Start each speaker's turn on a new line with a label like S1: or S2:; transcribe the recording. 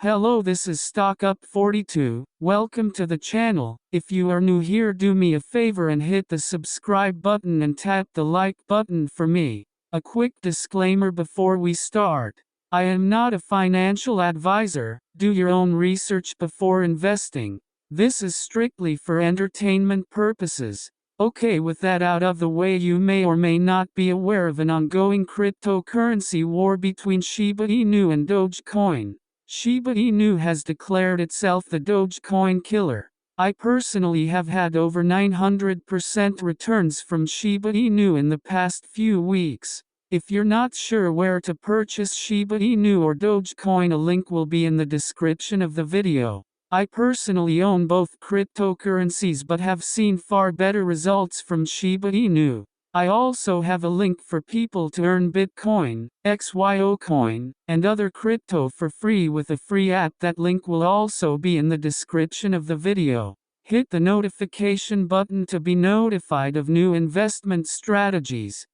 S1: Hello, this is StockUp42. Welcome to the channel. If you are new here, do me a favor and hit the subscribe button and tap the like button for me. A quick disclaimer before we start. I am not a financial advisor. Do your own research before investing. This is strictly for entertainment purposes. Okay, with that out of the way, you may or may not be aware of an ongoing cryptocurrency war between Shiba Inu and Dogecoin. Shiba Inu has declared itself the Dogecoin killer. I personally have had over 900% returns from Shiba Inu in the past few weeks. If you're not sure where to purchase Shiba Inu or Dogecoin, a link will be in the description of the video. I personally own both cryptocurrencies but have seen far better results from Shiba Inu. I also have a link for people to earn Bitcoin, XYO coin, and other crypto for free with a free app. That link will also be in the description of the video. Hit the notification button to be notified of new investment strategies.